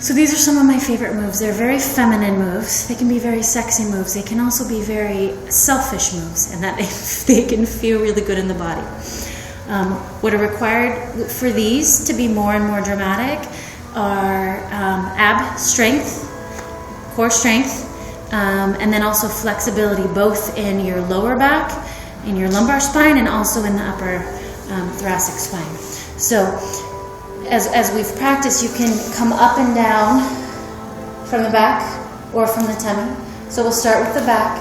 So these are some of my favorite moves. They're very feminine moves. They can be very sexy moves. They can also be very selfish moves, and that they can feel really good in the body. What are required for these to be more and more dramatic are ab strength, core strength, and then also flexibility, both in your lower back, in your lumbar spine, and also in the upper thoracic spine. So as we've practiced, you can come up and down from the back or from the tummy. So we'll start with the back.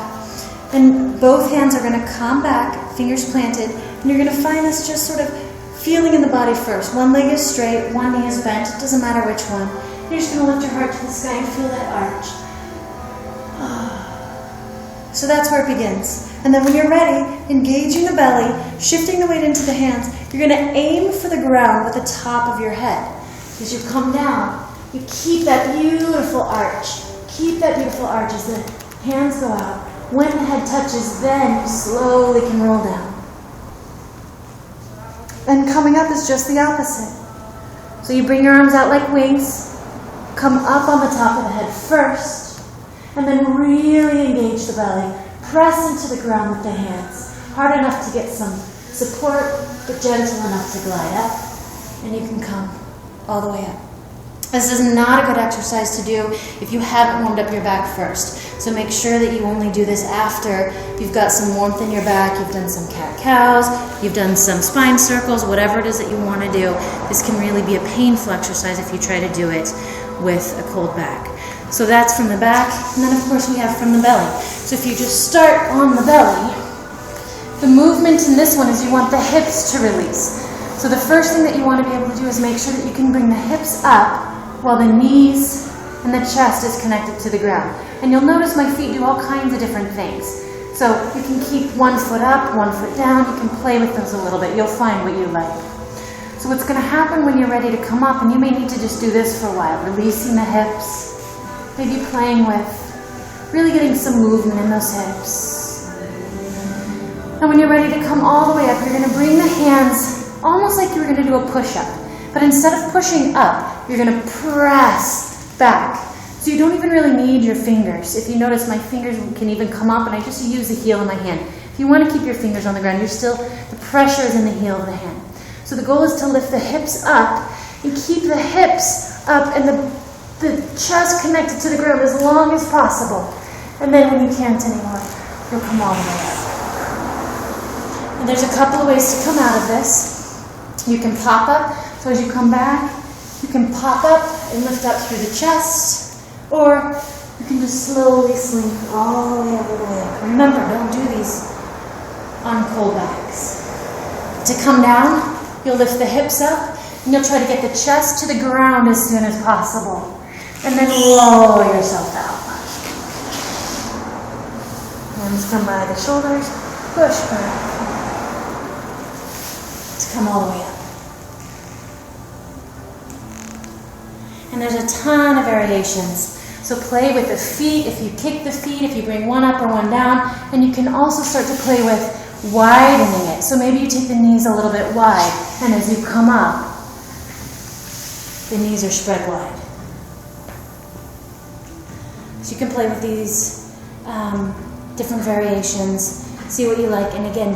And both hands are going to come back, fingers planted, and you're going to find this just sort of feeling in the body first. One leg is straight, one knee is bent, it doesn't matter which one. You're just going to lift your heart to the sky and feel that arch. So that's where it begins. And then when you're ready, engaging the belly, shifting the weight into the hands, you're going to aim for the ground with the top of your head. As you come down, you keep that beautiful arch. Keep that beautiful arch as the hands go out. When the head touches, then you slowly can roll down. And coming up is just the opposite. So you bring your arms out like wings, come up on the top of the head first, and then really engage the belly. Press into the ground with the hands. Hard enough to get some support, but gentle enough to glide up. And you can come all the way up. This is not a good exercise to do if you haven't warmed up your back first. So make sure that you only do this after you've got some warmth in your back, you've done some cat-cows, you've done some spine circles, whatever it is that you want to do. This can really be a painful exercise if you try to do it with a cold back. So that's from the back, and then of course we have from the belly. So if you just start on the belly, the movement in this one is you want the hips to release. So the first thing that you want to be able to do is make sure that you can bring the hips up while the knees and the chest is connected to the ground. And you'll notice my feet do all kinds of different things. So you can keep one foot up, one foot down, you can play with those a little bit. You'll find what you like. So what's going to happen when you're ready to come up, and you may need to just do this for a while, releasing the hips, maybe playing with, really getting some movement in those hips. And when you're ready to come all the way up, you're going to bring the hands almost like you were going to do a push-up. But instead of pushing up, you're going to press back. So you don't even really need your fingers. If you notice, my fingers can even come up, and I just use the heel of my hand. If you want to keep your fingers on the ground, the pressure is in the heel of the hand. So the goal is to lift the hips up and keep the hips up and the chest connected to the ground as long as possible. And then when you can't anymore, you'll come all the way up. And there's a couple of ways to come out of this. You can pop up. So as you come back, you can pop up and lift up through the chest, or you can just slowly slink all the way up. Remember, don't do these on cold backs. To come down, you'll lift the hips up, and you'll try to get the chest to the ground as soon as possible. And then lower yourself out. Hands come by the shoulders, push back. To come all the way up. And there's a ton of variations. So play with the feet, if you kick the feet, if you bring one up or one down, and you can also start to play with widening it. So maybe you take the knees a little bit wide, and as you come up, the knees are spread wide. So you can play with these different variations, see what you like, and again,